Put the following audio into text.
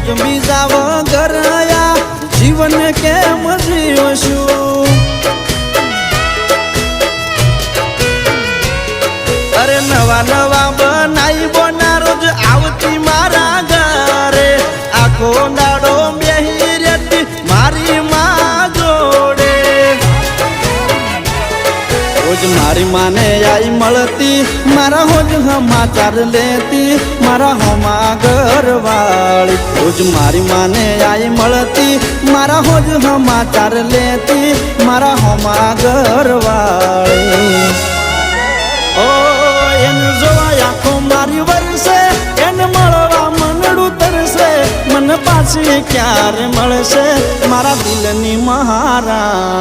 એક બીજા વગર આ જીવન કેમ જીવશું? અરે નવા નવા બનાઈ બોના રોજ આવતી મારા ઘરે, આખો દાડો બેહી રહેતી મારી માં જોડે. રોજ મારી માને આઈ મળતી, મારા હોજ સમાચાર લેતી મારા હોમા ઘરવાળી. રોજ મારી માને આઈ મળતી, મારા હોજ સમાચાર લેતી મારા હોમા ઘરવાળી. ઓ એને જોવા આંખો મારી વરસે, એને મળવા મનડું તરસે, મને પાછી ક્યારે મળશે મારા દિલની મહારાણી.